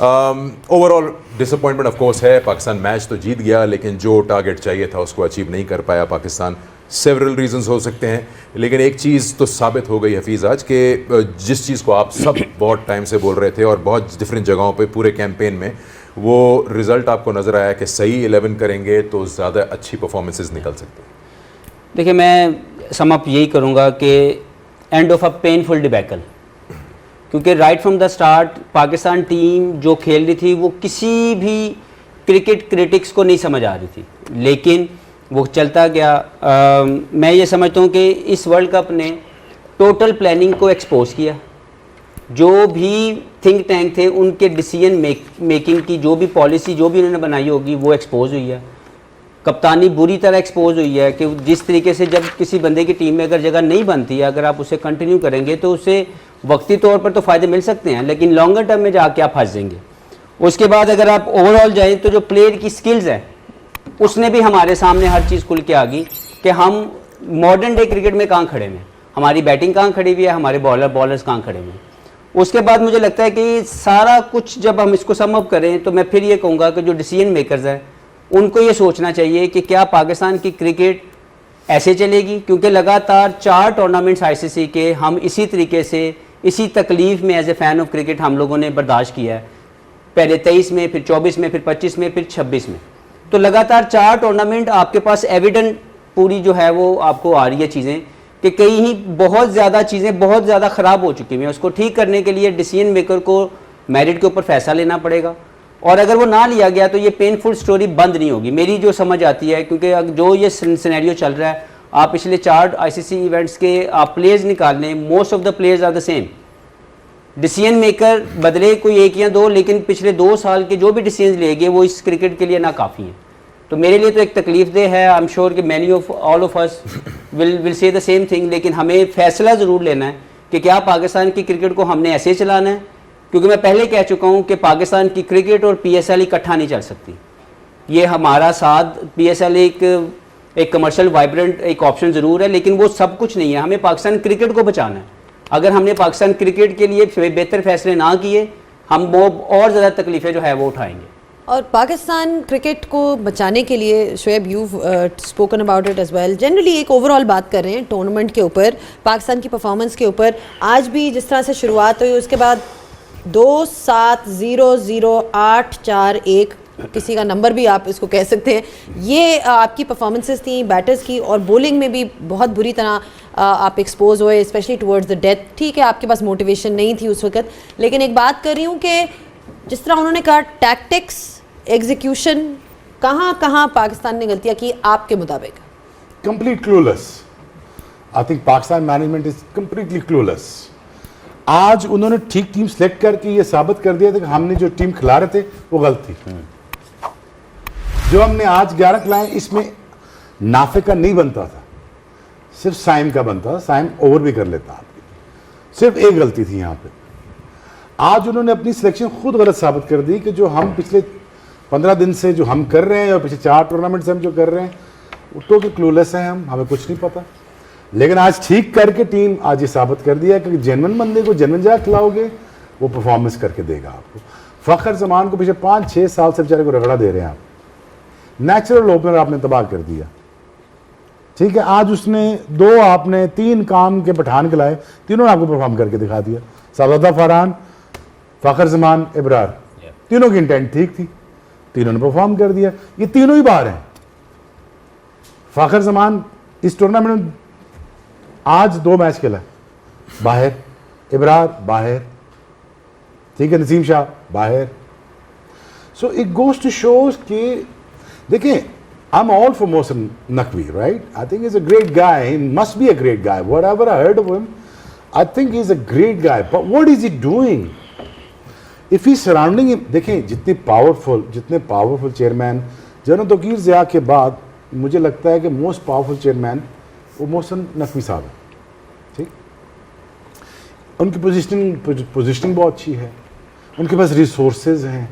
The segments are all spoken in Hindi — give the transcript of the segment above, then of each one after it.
ओवरऑल डिसअपॉइंटमेंट ऑफ कोर्स है, पाकिस्तान मैच तो जीत गया लेकिन जो टारगेट चाहिए था उसको अचीव नहीं कर पाया पाकिस्तान। सेवरल रीजंस हो सकते हैं, लेकिन एक चीज़ तो साबित हो गई हफीज़ आज कि जिस चीज़ को आप सब बहुत टाइम से बोल रहे थे और बहुत डिफरेंट जगहों पे पूरे कैंपेन में, वो रिज़ल्ट आपको नज़र आया कि सही 11 करेंगे तो ज़्यादा अच्छी परफॉर्मेंसेस निकल सकती हैं। देखिए, मैं सम अप यही करूँगा कि end of a painful debacle, क्योंकि right from the start Pakistan team जो खेल रही थी वो किसी भी क्रिकेट क्रिटिक्स को नहीं समझ आ रही थी, लेकिन वो चलता गया। मैं ये समझता हूँ कि इस वर्ल्ड कप ने टोटल प्लानिंग को एक्सपोज किया। जो भी थिंक टैंक थे उनके डिसीजन मेकिंग की जो भी पॉलिसी जो भी उन्होंने बनाई होगी वो एक्सपोज हुई है। कप्तानी बुरी तरह एक्सपोज हुई है कि जिस तरीके से जब किसी बंदे की टीम में अगर जगह नहीं बनती है, अगर आप उसे कंटिन्यू करेंगे तो उसे वक्ती तौर पर तो फ़ायदे मिल सकते हैं, लेकिन लॉन्गर टर्म में जाके आप फंस जाएंगे। उसके बाद अगर आप ओवरऑल जाएं तो जो प्लेयर की स्किल्स है उसने भी हमारे सामने हर चीज़ खुल के आ गई कि हम मॉडर्न डे क्रिकेट में कहाँ खड़े हैं, हमारी बैटिंग कहाँ खड़ी हुई है, हमारे बॉलर्स कहाँ खड़े हुए हैं। उसके बाद मुझे लगता है कि सारा कुछ जब हम इसको सम अप करें तो मैं फिर ये कहूँगा कि जो डिसीजन मेकर्स हैं उनको ये सोचना चाहिए कि क्या पाकिस्तान की क्रिकेट ऐसे चलेगी, क्योंकि लगातार 4 टूर्नामेंट्स आईसीसी के हम इसी तरीके से इसी तकलीफ़ में as a fan of cricket हम लोगों ने बर्दाश्त किया है। पहले 23 में, फिर 24 में, फिर 25 में, फिर 26 में, तो लगातार 4 टूर्नामेंट आपके पास एविडेंट पूरी जो है वो आपको आ रही है चीज़ें कि कहीं ही बहुत ज़्यादा चीज़ें बहुत ज़्यादा ख़राब हो चुकी हैं। उसको ठीक करने के लिए डिसीजन मेकर को मेरिट के ऊपर फैसला लेना पड़ेगा, और अगर वो ना लिया गया तो ये पेनफुल स्टोरी बंद नहीं होगी, मेरी जो समझ आती है। क्योंकि जो ये सिनेरियो चल रहा है, आप पिछले 4 आईसीसी इवेंट्स के आप प्लेयर्स निकाल लें, most of the players are the same. Decision maker बदले कोई 1 या 2, लेकिन पिछले 2 साल के जो भी डिसीजन लिए गए वो इस क्रिकेट के लिए ना काफ़ी हैं। तो मेरे लिए तो एक तकलीफदेह है। आई एम श्योर कि many of all of us will say the same thing, लेकिन हमें फैसला ज़रूर लेना है कि क्या पाकिस्तान की क्रिकेट को हमने ऐसे चलाना है, क्योंकि मैं पहले कह चुका हूँ कि पाकिस्तान की क्रिकेट और पीएसएल इकट्ठा नहीं चल सकती। ये हमारा साथ पीएसएल एक कमर्शियल वाइब्रेंट एक ऑप्शन ज़रूर है, लेकिन वो सब कुछ नहीं है। हमें पाकिस्तान क्रिकेट को बचाना है। अगर हमने पाकिस्तान क्रिकेट के लिए बेहतर फैसले ना किए, हम वो और ज़्यादा तकलीफ़ें जो है वो उठाएंगे। और पाकिस्तान क्रिकेट को बचाने के लिए Shoaib, you spoken about it as well, generally एक ओवरऑल बात कर रहे हैं टूर्नामेंट के ऊपर, पाकिस्तान की परफॉर्मेंस के ऊपर। आज भी जिस तरह से शुरुआत हुई उसके बाद 2-7-0-0-8-4-1 किसी का नंबर भी आप इसको कह सकते हैं, ये आपकी परफॉर्मेंसेस थी बैटर्स की, और बॉलिंग में भी बहुत बुरी तरह आप एक्सपोज हुए, स्पेशली टुवर्ड्स द डेथ। ठीक है, आपके पास मोटिवेशन नहीं थी उस वक्त, लेकिन एक बात कर रही हूँ कि जिस तरह उन्होंने कहा टैक्टिक्स, एग्जीक्यूशन, कहाँ कहाँ पाकिस्तान ने गलतियाँ की आपके मुताबिक? Complete clueless. I think Pakistan management is completely clueless. आज उन्होंने ठीक टीम सेलेक्ट करके ये साबित कर दिया था कि हमने जो टीम खिला रहे थे वो गलत थी। जो हमने आज 11 खिलाए, इसमें नाफे का नहीं बनता था, सिर्फ साइम का बनता था। साइम ओवर भी कर लेता आपकी, सिर्फ एक गलती थी यहाँ पे। आज उन्होंने अपनी सिलेक्शन खुद गलत साबित कर दी कि जो हम पिछले 15 दिन से जो हम कर रहे हैं और पिछले 4 टूर्नामेंट से हम जो कर रहे हैं वो तो क्लूलेस हैं, हमें कुछ नहीं पता। लेकिन आज ठीक करके टीम आज ये साबित कर दिया कि जेन्युइन बंदे को जेन्युइन जगह खिलाओगे वो परफॉर्मेंस करके देगा आपको। फ़खर जमान को पिछले 5-6 साल से बेचारे को रगड़ा दे रहे हैं आप, नेचुरल ओपनर आपने तबाह कर दिया। ठीक है, आज उसने 2 आपने 3 काम के पठान खिलाए, तीनों ने आपको परफॉर्म करके दिखा दिया। सादात फरहान, फ़खर जमान, इब्रार, तीनों की इंटेंट ठीक थी, तीनों ने परफॉर्म कर दिया। ये तीनों ही बाहर हैं। फ़खर जमान इस टूर्नामेंट में आज 2 मैच खेला बाहर, इब्रार बाहर, ठीक है, नसीम शाह बाहर। So it goes to shows कि देखिए, I am all for Mohsin Naqvi, right? I think is a great guy, he must be a great guy, whatever I heard of him, I think he is a great guy, but what is he doing if he surrounding him? देखें, जितने powerful chairman general Tauqir Zia के बाद मुझे लगता है कि मोस्ट पावरफुल चेयरमैन वो मोहसिन नकवी साहब है। ठीक, उनकी पोजिशनिंग बहुत अच्छी है, उनके पास रिसोर्सेज हैं,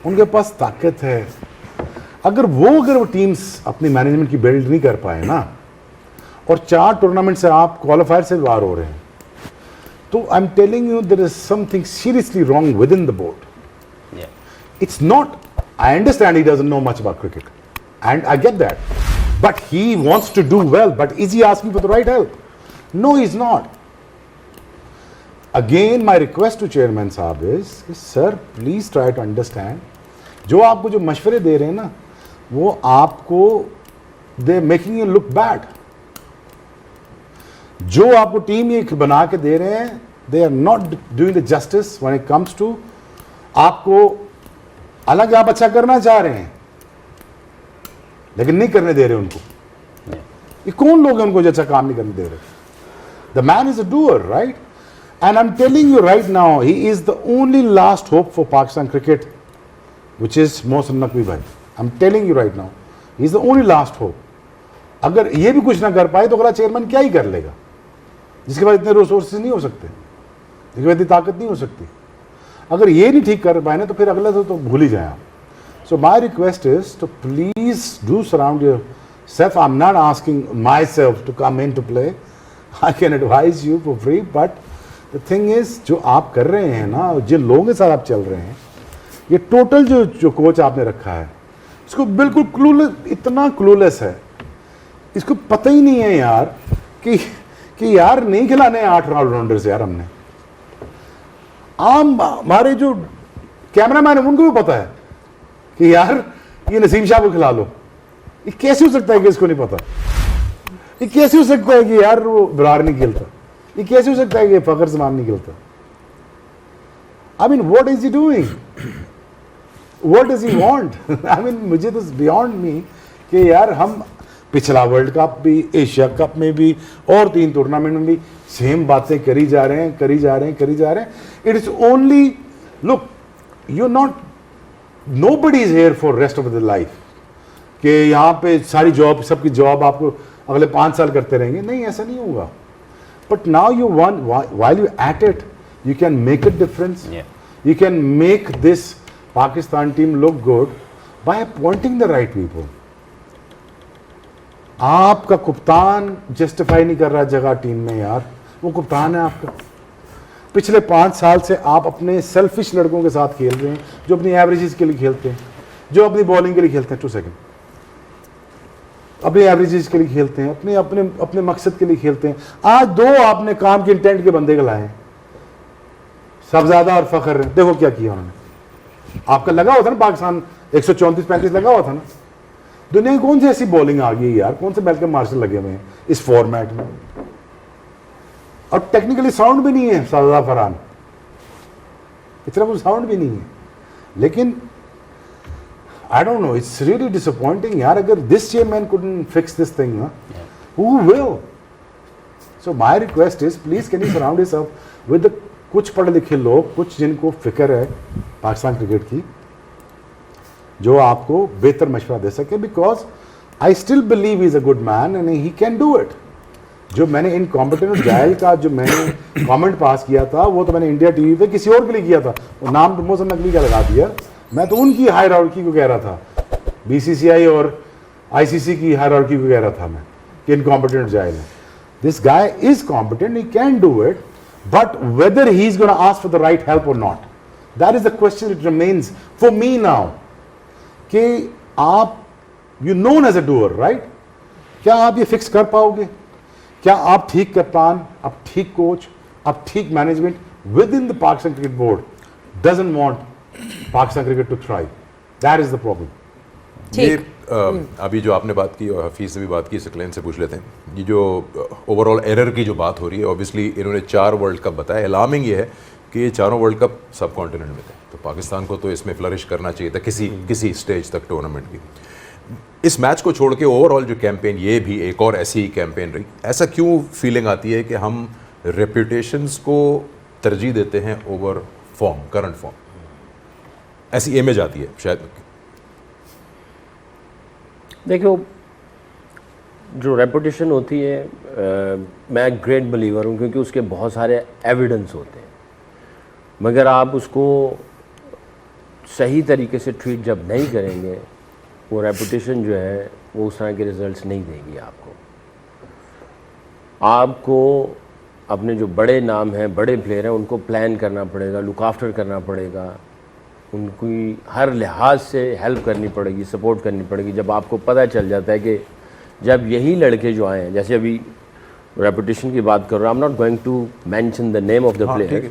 उनके पास ताकत है। अगर वो टीम्स अपनी मैनेजमेंट की बिल्ड नहीं कर पाए ना, और 4 टूर्नामेंट से आप क्वालिफायर से बाहर हो रहे हैं, तो I am telling you there is something seriously wrong within the board. It's not, I understand he doesn't know much about cricket, and I get that. But he wants to do well, but is he asking for the right help? No, he's not. Again, my request to chairman साहब is, sir, please try to understand, जो आपको जो मशवरे दे रहे हैं ना, वो आपको they making you look bad. जो आपको टीम ये बना के दे रहे हैं, they are not doing the justice when it comes to आपको अलग आप अच्छा करना चाह रहे हैं लेकिन नहीं करने दे रहे उनको. ये कौन लोग हैं उनको जो अच्छा काम नहीं करने दे रहे? The man is a doer, right? And I'm telling you right now, he is the only last hope for Pakistan cricket, which is Mohsin Naqvi bhai. I'm telling you right now, he is the only last hope. अगर ये भी कुछ ना कर पाए तो अगला चेयरमैन क्या ही कर लेगा, जिसके पास इतने रिसोर्सेज नहीं हो सकते, जिसके पास इतनी ताकत नहीं हो सकती. अगर ये नहीं ठीक कर पाए ना तो फिर अगला तो भूल ही जाए आप. So my request is to please do surround yourself. I'm not asking myself to come into play. I can advise you for free, but the thing is, जो आप कर रहे हैं ना, जिन लोगों के साथ आप चल रहे हैं, ये टोटल जो कोच आपने रखा है, इसको बिल्कुल क्लूलेस, इतना क्लूलेस है, इसको पता ही नहीं है यार कि यार नहीं खिलाने 8 ऑलराउंडर्स यार. हमने हमारे जो कैमरामैन है उनको भी पता है कि यार ये नसीम शाह को खिला लो. ये कैसे हो सकता है कि इसको नहीं पता? ये कैसे हो सकता है कि यार वो बरार नहीं खेलता? ये कैसे हो सकता है कि फखर जमान नहीं खेलता? I mean what is he doing? What does he want? I mean मुझे तो बियॉन्ड मी कि यार हम पिछला वर्ल्ड कप भी, एशिया कप में भी और 3 टूर्नामेंट में भी सेम बातें करी जा रहे हैं. It is only, look, you not, nobody is here for rest of the life कि यहाँ पे सारी जॉब, सबकी जॉब आपको अगले 5 साल करते रहेंगे. नहीं, ऐसा नहीं होगा. But now you want, while you're at it, you can make a difference. Yeah. You can make this Pakistan team look good by appointing the right people. आपका कप्तान जस्टिफाई नहीं कर रहा जगह टीम में यार, वो कप्तान है आपका. पिछले 5 साल से आप अपने सेल्फिश लड़कों के साथ खेल रहे हैं, जो अपनी एवरेजेस के लिए खेलते हैं, जो अपनी बॉलिंग के लिए खेलते हैं. 2 सेकंड. अपने एवरेजेस के लिए खेलते हैं, अपने अपने अपने मकसद के लिए खेलते हैं. आज 2 आपने काम के इंटेंट के बंदे लाए हैं, सबजादा और फखर. देखो क्या किया उन्होंने. आपका लगा हुआ था ना पाकिस्तान 134-35 लगा हुआ था ना. दुनिया की कौन सी ऐसी बॉलिंग आ गई यार, कौन से मेलकम मार्शल लगे हुए हैं इस फॉर्मेट में, और टेक्निकली साउंड भी नहीं है. शाहजादा फरहान इतना कुछ साउंड भी नहीं है, लेकिन I don't know, it's really disappointing यार. अगर this chairman couldn't fix this thing, who will? So my request is, please can you surround yourself with कुछ पढ़े लिखे लोग, कुछ जिनको फिक्र है पाकिस्तान क्रिकेट की, जो आपको बेहतर मशवरा दे सके. Because I still believe he is a good man and he can do it. जो मैंने इनकॉम्पिटेंट जायल का जो मैंने कमेंट पास किया था, वो तो मैंने इंडिया टीवी पे किसी और के लिए किया था, वो नाम तो मोहसिन नकवी का लगा दिया. मैं तो उनकी हायरार्की को कह रहा था, बीसीसीआई और आईसीसी की हायरार्की को कह रहा था मैं कि इनकॉम्पिटेंट जायल है. This guy is competent, he can do it, but whether he is gonna ask for the right help or not, that is the question it remains for me now. कि आप, you known as a doer, right? क्या आप ये फिक्स कर पाओगे? क्या आप ठीक कप्तान, आप ठीक कोच, आप ठीक management within the Pakistan cricket board doesn't want Pakistan cricket to thrive? That is the problem. ये अभी जो आपने बात की और हफीज़ से भी बात की, सकलेन से पूछ लेते हैं. ये जो ओवरऑल एरर की जो बात हो रही है, ऑब्वियसली इन्होंने 4 वर्ल्ड कप बताया. अलार्मिंग ये है कि ये चारों वर्ल्ड कप सब कॉन्टिनेंट में थे, तो पाकिस्तान को तो इसमें फ्लरिश करना चाहिए था किसी स्टेज तक टूर्नामेंट की. इस मैच को छोड़ के ओवरऑल जो कैंपेन, ये भी एक और ऐसी ही कैंपेन रही. ऐसा क्यों फीलिंग आती है कि हम रेपुटेशंस को तरजीह देते हैं ओवर फॉर्म, करंट फॉर्म? ऐसी इमेज आती है शायद. देखो, जो रेपुटेशन होती है, मैं ग्रेट बिलीवर हूँ क्योंकि उसके बहुत सारे एविडेंस होते हैं, मगर आप उसको सही तरीके से ट्रीट जब नहीं करेंगे, वो रेपुटेशन जो है वो उस तरह के रिजल्ट्स नहीं देगी आपको. आपको अपने जो बड़े नाम हैं, बड़े प्लेयर हैं, उनको प्लान करना पड़ेगा, लुक आफ्टर करना पड़ेगा, उनकी हर लिहाज से हेल्प करनी पड़ेगी, सपोर्ट करनी पड़ेगी। जब आपको पता चल जाता है कि जब यही लड़के जो आए हैं, जैसे अभी रेपुटेशन की बात कर रहा हूँ, I am not going to mention the name of the player,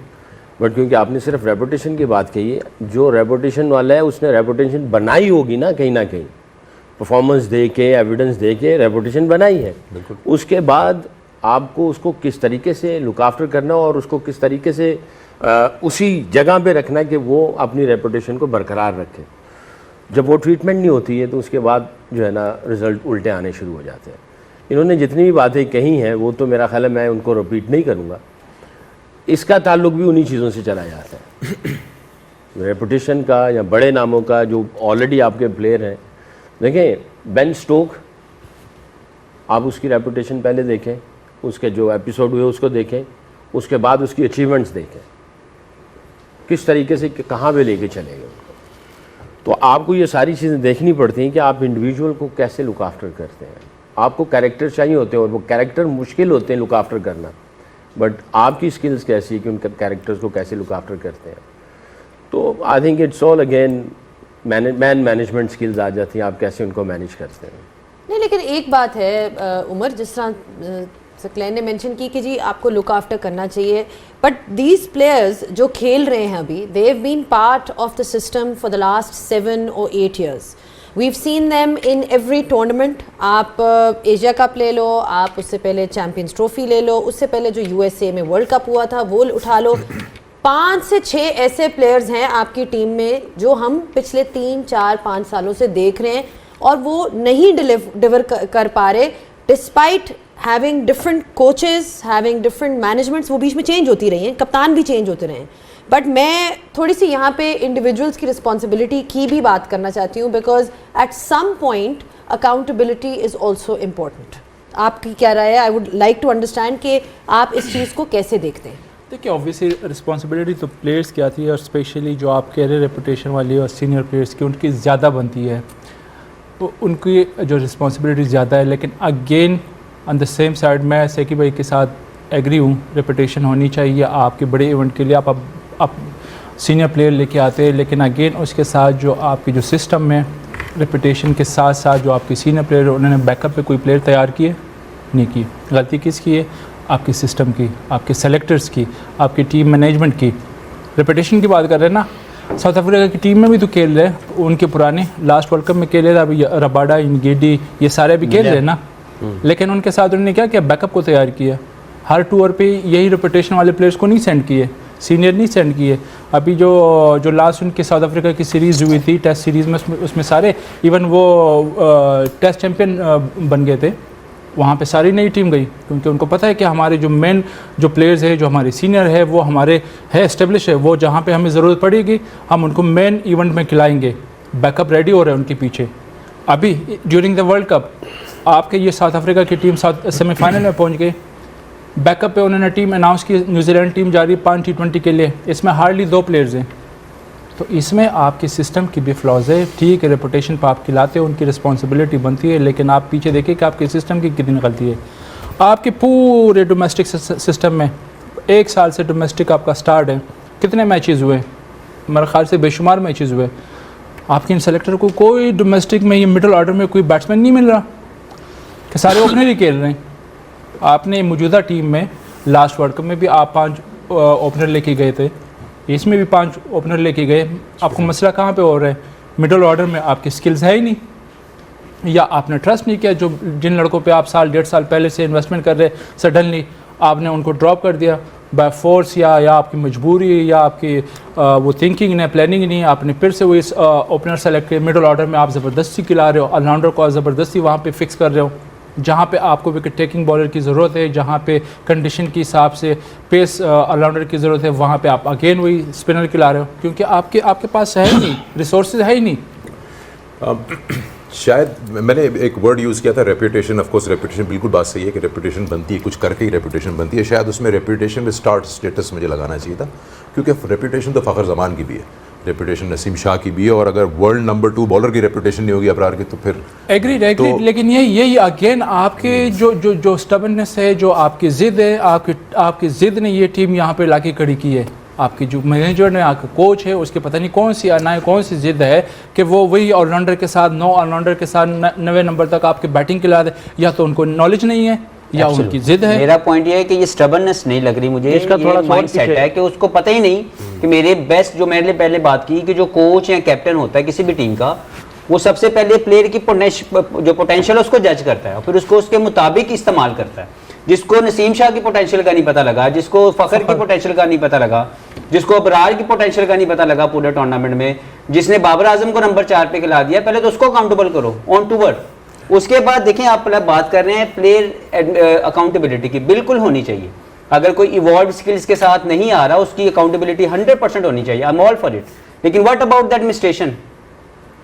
but क्योंकि आपने सिर्फ रेपुटेशन की बात कही है, जो रेपुटेशन वाला है उसने रेपुटेशन बनाई होगी ना कहीं, परफॉर्मेंस दे के, एविडेंस दे के रेपुटेशन बनाई है। उसके बाद आपको उसको किस तरीके से लुक आफ्टर करना और उसको किस तरीके से उसी जगह पे रखना कि वो अपनी रेपुटेशन को बरकरार रखे। जब वो ट्रीटमेंट नहीं होती है तो उसके बाद जो है ना रिज़ल्ट उल्टे आने शुरू हो जाते हैं। इन्होंने जितनी भी बातें कही हैं वो तो मेरा ख्याल है मैं उनको रिपीट नहीं करूँगा। इसका ताल्लुक भी उन्हीं चीज़ों से चला जाता है, रेपुटेशन का या बड़े नामों का जो ऑलरेडी आपके प्लेयर हैं। देखें बेन स्टोक, आप उसकी रेपुटेशन पहले देखें, उसके जो एपिसोड हुए उसको देखें, उसके बाद उसकी अचीवमेंट्स देखें, किस तरीके से कहाँ पे लेके चले गए उनको। तो आपको ये सारी चीज़ें देखनी पड़ती हैं कि आप इंडिविजुअल को कैसे लुक आफ्टर करते हैं। आपको कैरेक्टर चाहिए होते हैं और वो कैरेक्टर मुश्किल होते हैं लुक आफ्टर करना, बट आपकी स्किल्स कैसी है कि उनके कैरेक्टर्स को कैसे लुक आफ्टर करते हैं। तो I think it's all again management skills आ जाती हैं, आप कैसे उनको मैनेज करते हैं। नहीं, लेकिन एक बात है उमर, जिस तरह सकलैन ने मेंशन की कि जी आपको लुक आफ्टर करना चाहिए, बट दीज प्लेयर्स जो खेल रहे हैं अभी, they have been part of the system for the last 7 or 8 years. We've seen them in every tournament. आप एशिया कप ले लो, आप उससे पहले चैम्पियंस ट्रॉफी ले लो, उससे पहले जो USA में वर्ल्ड कप हुआ था वो उठा लो। 5 से 6 ऐसे प्लेयर्स हैं आपकी टीम में जो हम पिछले 3, 4, 5 सालों से देख रहे हैं और वो नहीं डिलीवर कर पा रहे, despite having different coaches, having different managements. वो बीच में चेंज होती रही हैं, कप्तान भी चेंज होते रहे हैं। बट मैं थोड़ी सी यहाँ पे इंडिविजुअल्स की रिस्पॉन्सिबिलिटी की भी बात करना चाहती हूँ, because at some point accountability is also important. आपकी क्या राय है? I would like to understand कि आप इस चीज़ को कैसे देखते हैं। देखिए, ऑब्वियसली रिस्पॉन्सिबिलिटी तो प्लेयर्स की आती है, और स्पेशली जो आप कह रहे रेपुटेशन वाली और सीनियर प्लेयर्स की, उनकी ज़्यादा बनती है, तो उनकी जो रिस्पॉन्सिबिलिटी ज़्यादा है। लेकिन again on the same side मैं सेकी भाई के साथ एग्री हूँ, रेपुटेशन होनी चाहिए आपके बड़े इवेंट के लिए। आप सीनियर प्लेयर लेके आते हैं, लेकिन अगेन उसके साथ जो आपकी जो सिस्टम में रेपुटेशन के साथ साथ जो आपके सीनियर प्लेयर, उन्होंने बैकअप पे कोई प्लेयर तैयार किए नहीं की। गलती किसकी है? आपके सिस्टम की, आपके सेलेक्टर्स की, आपकी टीम मैनेजमेंट की। रेपुटेशन की बात कर रहे हैं ना, साउथ अफ्रीका की टीम में भी तो खेल रहे हैं, उनके पुराने लास्ट वर्ल्ड कप में खेल रहे थे, अभी रबाडा, इंगेडी, ये सारे भी खेल रहे हैं ना। लेकिन उनके साथ उन्होंने क्या किया? बैकअप को तैयार किया। हर टूर पे यही रेपुटेशन वाले प्लेयर्स को नहीं सेंड किए, सीनियर नहीं सेंड किए। अभी जो लास्ट उनके साउथ अफ्रीका की सीरीज़ हुई थी, टेस्ट सीरीज़ में, उसमें सारे इवन वो टेस्ट चैम्पियन बन गए थे, वहाँ पे सारी नई टीम गई, क्योंकि उनको पता है कि हमारे जो मेन जो प्लेयर्स है, जो हमारे सीनियर है, वो हमारे है एस्टेब्लिश है, वो जहाँ पे हमें ज़रूरत पड़ेगी हम उनको मेन इवेंट में खिलाएंगे। बैकअप रेडी हो रहे हैं उनके पीछे। अभी ड्यूरिंग द वर्ल्ड कप आपके ये साउथ अफ्रीका की टीम सेमीफाइनल में पहुँच गई। बैकअप पे उन्होंने टीम अनाउंस की, न्यूजीलैंड टीम जा रही है 5 T20 के लिए, इसमें हार्डली 2 प्लेयर्स हैं। तो इसमें आपके सिस्टम की भी फ्लॉज है। ठीक है, रेपुटेशन पर आप खिलाते हो, उनकी रिस्पॉन्सिबिलिटी बनती है, लेकिन आप पीछे देखिए कि आपके सिस्टम की कितनी गलती है। आपके पूरे डोमेस्टिक सिस्टम में 1 साल से डोमेस्टिक आपका स्टार्ट है, कितने मैचेस हुए? मेरे ख्याल से बेशुमार मैचेस हुए। आपके इन सेलेक्टर को कोई डोमेस्टिक में, ये मिडिल ऑर्डर में कोई बैट्समैन नहीं मिल रहा, कि सारे ओपनर ही खेल रहे हैं। आपने मौजूदा टीम में लास्ट वर्ल्ड कप में भी आप 5 ओपनर लेके गए थे, इसमें भी 5 ओपनर लेके गए। आपको मसला कहाँ पे हो रहा है? मिडिल ऑर्डर में आपकी स्किल्स है ही नहीं, या आपने ट्रस्ट नहीं किया। जो जिन लड़कों पे आप साल 1.5 साल पहले से इन्वेस्टमेंट कर रहे, सडनली आपने उनको ड्रॉप कर दिया बाय फोर्स, या आपकी मजबूरी, या आपकी वो थिंकिंग नहीं, प्लानिंग नहीं। आपने फिर से वही ओपनर सेलेक्ट किए, मिडिल ऑर्डर में आप ज़बरदस्ती खिला रहे हो, ऑलराउंडर को ज़बरदस्ती वहाँ पे फिक्स कर रहे हो। जहाँ पे आपको विकेट टेकिंग बॉलर की ज़रूरत है, जहाँ पे कंडीशन के हिसाब से पेस ऑलराउंडर की ज़रूरत है, वहाँ पे आप अगेन वही स्पिनर खिला रहे हो, क्योंकि आपके पास है ही नहीं, रिसोर्सेज है ही नहीं। शायद मैंने एक वर्ड यूज़ किया था, रेपुटेशन। ऑफ कोर्स रेपुटेशन, बिल्कुल बात सही है कि रेपुटेशन बनती है, कुछ करके ही रेपुटेशन बनती है। शायद उसमें रेपुटेशन में स्टेटस मुझे लगाना चाहिए था, क्योंकि रेपुटेशन तो फ़खर जमान की भी है, रेपुटेशन नसीम शाह की भी है, और अगर वर्ल्ड नंबर 2 बॉलर की रेपुटेशन नहीं होगी अबरार की, तो फिर एग्रीड। लेकिन यही अगेन आपके जो स्टबननेस है, जो आपकी ज़िद है, आपकी ज़िद ने ये टीम यहाँ पे लाके खड़ी की है। आपकी जो मैनेजर ने आपका कोच है उसके पता नहीं कौन सी अनाय कौन सी जिद है कि वो वही ऑलराउंडर के साथ 9 ऑलराउंडर के साथ 90 नंबर तक आपके बैटिंग के ला दे, या तो उनको नॉलेज नहीं है या उनकी जिद है। मेरा पॉइंट ये है कि ये स्टबर्ननेस नहीं लग रही मुझे, इसका थोड़ा सा माइंडसेट है कि उसको पता ही नहीं कि मेरे बेस्ट, जो मैंने पहले बात की कि जो कोच या कैप्टन होता है किसी भी टीम का, वो सबसे पहले प्लेयर की जो पोटेंशियल है उसको जज करता है और फिर उसको उसके मुताबिक इस्तेमाल करता है। जिसको नसीम शाह की पोटेंशियल का नहीं पता लगा, जिसको फ़खर की पोटेंशियल का नहीं पता लगा, जिसको अबरार की पोटेंशियल का नहीं पता लगा पूरे टूर्नामेंट में, जिसने बाबर आजम को नंबर 4 पे खिला दिया, पहले तो उसको अकाउंटेबल करो ऑन टू वर्ड। उसके बाद देखें, आप पहले बात कर रहे हैं प्लेयर अकाउंटेबिलिटी की, बिल्कुल होनी चाहिए। अगर कोई इवॉल्व स्किल्स के साथ नहीं आ रहा, उसकी अकाउंटेबिलिटी 100% होनी चाहिए। आई एम ऑल फॉर इट। लेकिन व्हाट अबाउट द एडमिनिस्ट्रेशन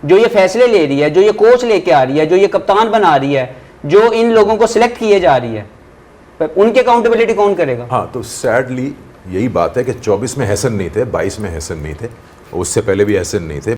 जो ये फैसले ले रही है, जो ये कोच लेके आ रही है, जो ये कप्तान बना रही है, जो इन लोगों को सिलेक्ट किए जा रही है, उनकी अकाउंटेबिलिटी कौन करेगा? हाँ, तो सैडली यही बात है कि 24 में हसन नहीं थे, 22 में हसन नहीं थे, उससे पहले भी हसन नहीं थे।